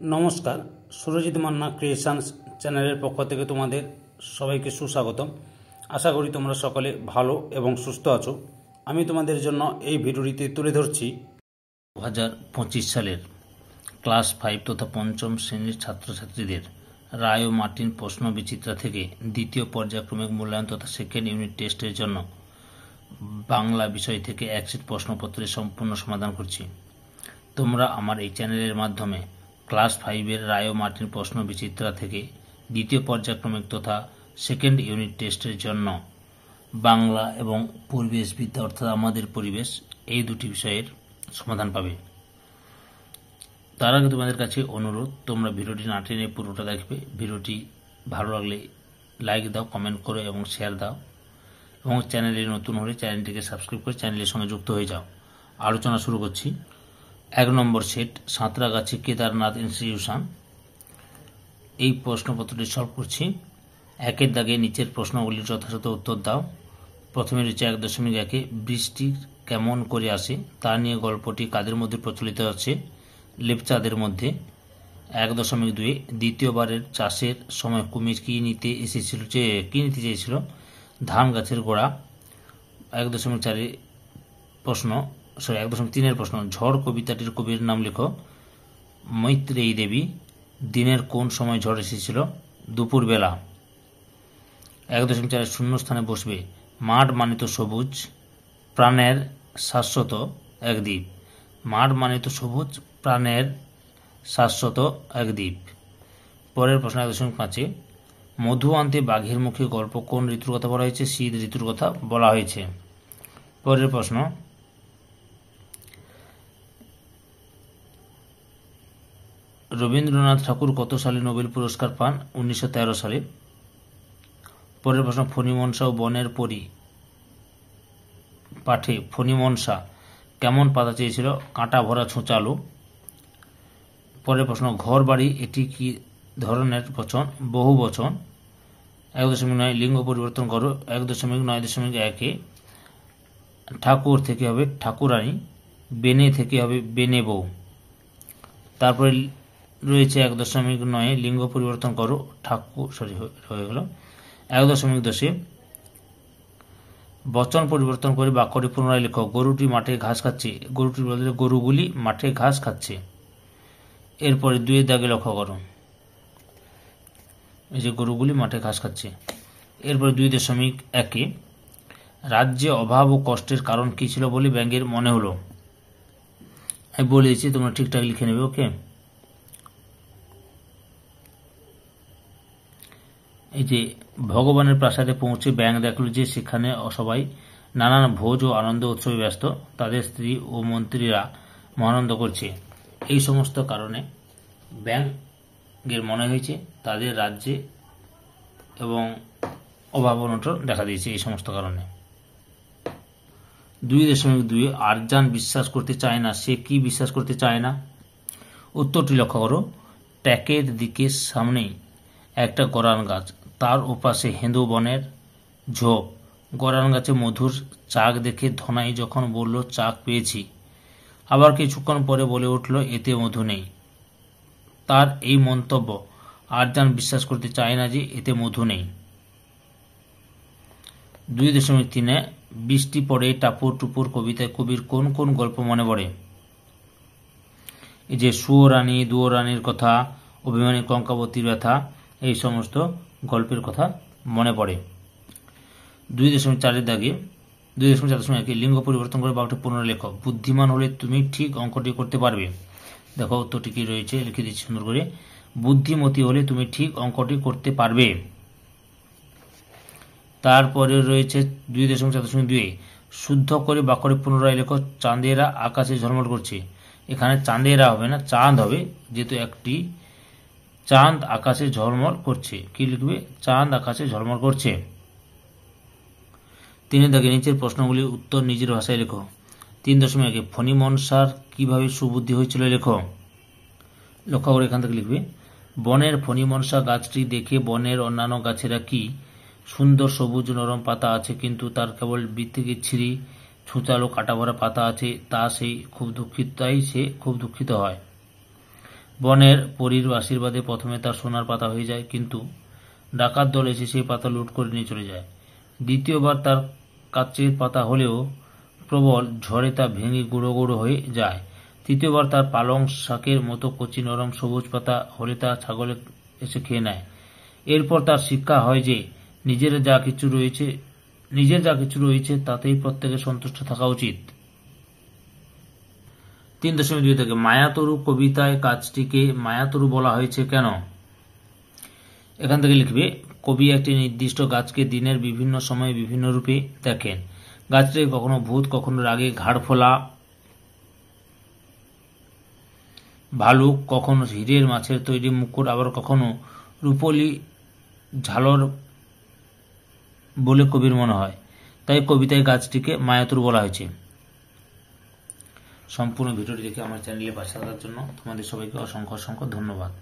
নমস্কার, সুরজিৎ মান্না ক্রিয়েশনস চ্যানেলের পক্ষ থেকে তোমাদের সবাইকে সুস্বাগতম। আশা করি তোমরা সকলে ভালো এবং সুস্থ আছো। আমি তোমাদের জন্য এই ভিডিওটিতে তুলে ধরছি 2025 সালের ক্লাস 5 তথা পঞ্চম শ্রেণীর ছাত্রছাত্রীদের রায় ও মার্টিন প্রশ্ন বিচিত্রা থেকে দ্বিতীয় পর্যায়ক্রমিক মূল্যায়ন তথা সেকেন্ড ইউনিট টেস্টের জন্য বাংলা বিষয় থেকে এক সেট প্রশ্নপত্রের সম্পূর্ণ সমাধান করছি। তোমরা আমার এই চ্যানেলের মাধ্যমে ক্লাস 5-এর রায় ও মার্টিন প্রশ্ন বিচিত্রা থেকে দ্বিতীয় পর্যায়ক্রমিক তথা সেকেন্ড ইউনিট টেস্টের জন্য বাংলা এবং পরিবেশবিদ্যা অর্থাৎ আমাদের পরিবেশ এই দুটি বিষয়ের সমাধান পাবে। তার আগে তোমাদের কাছে অনুরোধ, তোমরা ভিডিওটি না টেনে পুরোটা দেখবে। ভিডিওটি ভালো লাগলে লাইক দাও, কমেন্ট করো এবং শেয়ার দাও, এবং চ্যানেলে নতুন হলে চ্যানেলটিকে সাবস্ক্রাইব করে চ্যানেলের সঙ্গে যুক্ত হয়ে যাও। আলোচনা শুরু করছি। 1 নম্বর সেট, সাঁতরাগাছি কেদারনাথ ইনস্টিটিউশন। এই প্রশ্নপত্রটি সলভ করছি। 1-এর দাগে নিচের প্রশ্নগুলির যথাযথ উত্তর দাও। প্রথমে রয়েছে 1.1-এ বৃষ্টি কেমন করে আসে তা নিয়ে গল্পটি কাদের মধ্যে প্রচলিত আছে? লেপচাদের মধ্যে। 1.2-এ দ্বিতীয়বারের চাষের সময় কুমির কি নিতে চেয়েছিল? ধান গাছের গোড়া। 1.4-এ প্রশ্ন 1.3-এর প্রশ্ন, ঝড় কবিতাটির কবির নাম লেখো। মৈত্রেয়ী দেবী। দিনের কোন সময় ঝড় এসেছিল? দুপুরবেলা। 1.4-এর শূন্যস্থানে বসবে, মাঠ মানে তো সবুজ, প্রাণের শাশ্বত একদ্বীপ। মাঠ মানে তো সবুজ, প্রাণের শাশ্বত একদ্বীপ। পরের প্রশ্ন 1.5-এ মধু আনতে বাঘের মুখে গল্প কোন ঋতুর কথা বলা হয়েছে? শীত ঋতুর কথা বলা হয়েছে। পরের প্রশ্ন, রবীন্দ্রনাথ ঠাকুর কত সালে নোবেল পুরস্কার পান? 1913 সালে। পরের প্রশ্ন, ফণিমনসা ও বনের পরী পাঠে ফণিমনসা কেমন পাতা চেয়েছিল? কাঁটা ভরা ছোঁচালো। পরের প্রশ্ন, ঘর বাড়ি এটি কি ধরনের বচন? বহু বচন। 1.9 লিঙ্গ পরিবর্তন করো। 1.9.1-এ ঠাকুর থেকে হবে ঠাকুরানী, বেনে থেকে হবে বেনে বউ। তারপরে রয়েছে 1.9 লিঙ্গ পরিবর্তন করো, হয়ে গেল। 1.10-এ বচন পরিবর্তন করে বাক্যটি পুনরায় লেখো। গরুটি মাঠে ঘাস খাচ্ছে, গরুটির বদলে গরুগুলি মাঠে ঘাস খাচ্ছে। এরপরে 2-এর দাগে লক্ষ্য করো, এই যে গরুগুলি মাঠে ঘাস খাচ্ছে। এরপরে 2.1-এ রাজ্যে অভাব ও কষ্টের কারণ কী ছিল বলে ব্যঙ্গের মনে হলো? আমি বলে দিচ্ছি, তোমরা ঠিকঠাক লিখে নেবে। ওকে, এই যে ভগবানের প্রাসাদে পৌঁছে ব্যাঙ দেখল যে সেখানে সবাই নানান ভোজ ও আনন্দ উৎসবে ব্যস্ত, তাদের স্ত্রী ও মন্ত্রীরা মহানন্দ করছে। এই সমস্ত কারণে ব্যাঙের মনে হয়েছে তাদের রাজ্যে এবং অভাব অনটন দেখা দিয়েছে এই সমস্ত কারণে। 2.2-এ আরজান বিশ্বাস করতে চায় না, সে কি বিশ্বাস করতে চায় না? উত্তরটি লক্ষ্য করো। ট্যাকের দিকে সামনেই একটা গরান গাছ, তার ওপাশে হেঁদু বনের ঝোপ। গরান গাছে মধুর চাক দেখে ধনাই যখন বলল চাক পেয়েছি, আবার কিছুক্ষণ পরে বলে উঠল এতে মধু নেই। তার এই মন্তব্য আরজান বিশ্বাস করতে চায় না যে এতে মধু নেই। 2.3-এ বৃষ্টি পড়ে টাপুর টুপুর কবিতায় কবির কোন কোন গল্প মনে পড়ে? এই যে সুয়োরানী, দুয়োরানীর কথা, অভিমানী কঙ্কাবতীর ব্যথা, এই সমস্ত গল্পের কথা মনে পড়ে। 2.4-এর দাগে 2.4-1-এ লিঙ্গ পরিবর্তন করে বাক্যটি পুনরায় লেখো। বুদ্ধিমান হলে তুমি ঠিক অঙ্কটি করতে পারবে। দেখো উত্তরটি কি রয়েছে, লিখে দিচ্ছি সুন্দর করে। বুদ্ধিমতী হলে তুমি ঠিক অঙ্কটি করতে পারবে। তারপরে রয়েছে 2.4.2-এ শুদ্ধ করে বাক্যটি পুনরায় লেখো। চাঁদেরা আকাশে ঝলমল করছে। এখানে চাঁদেরা হবে না, চাঁদ হবে, যেহেতু একটি চাঁদ আকাশে ঝলমল করছে। কি লিখবে? চাঁদ আকাশে ঝলমল করছে। 3-এর দাগে নিচের প্রশ্নগুলির উত্তর নিজের ভাষায় লেখো। 3.1-এ ফণিমনসার কিভাবে সুবুদ্ধি হয়েছিল লেখো। লক্ষ্য করে এখান থেকে লিখবে, বনের ফণিমনসা গাছটি দেখে বনের অন্যান্য গাছেরা কি সুন্দর সবুজ নরম পাতা আছে, কিন্তু তার কেবল বিচ্ছিরি ছুঁচালো কাটা ভরা পাতা আছে, তাই সে খুব দুঃখিত হয়। বনের পরীর আশীর্বাদে প্রথমে তার সোনার পাতা হয়ে যায়, কিন্তু ডাকাত দল এসে সেই পাতা লুট করে নিয়ে চলে যায়। দ্বিতীয়বার তার কাচের পাতা হলেও প্রবল ঝড়ে তা ভেঙে গুঁড়ো গুঁড়ো হয়ে যায়। তৃতীয়বার তার পালং শাকের মতো কচি নরম সবুজ পাতা হলে তা ছাগলে এসে খেয়ে নেয়। এরপর তার শিক্ষা হয় যে নিজের যা কিছু রয়েছে তাতেই প্রত্যেকের সন্তুষ্ট থাকা উচিত। 3.2 থেকে মায়াতরু কবিতায় গাছটিকে মায়াতরু বলা হয়েছে কেন? এখান থেকে লিখবে, কবি একটি নির্দিষ্ট গাছকে দিনের বিভিন্ন সময়ে বিভিন্ন রূপে দেখেন। গাছটি কখনো ভূত, কখনো রাগে ঘাড় ফোলা ভালুক, কখনো হীরের মাছের তৈরি মুকুট, আবার কখনো রূপলি ঝালর বলে কবির মনে হয়। তাই কবিতায় গাছটিকে মায়াতরু বলা হয়েছে। সম্পূর্ণ ভিডিওটি দেখে আমার চ্যানেলে পাশে থাকার জন্য তোমাদের সবাইকে অসংখ্য অসংখ্য ধন্যবাদ।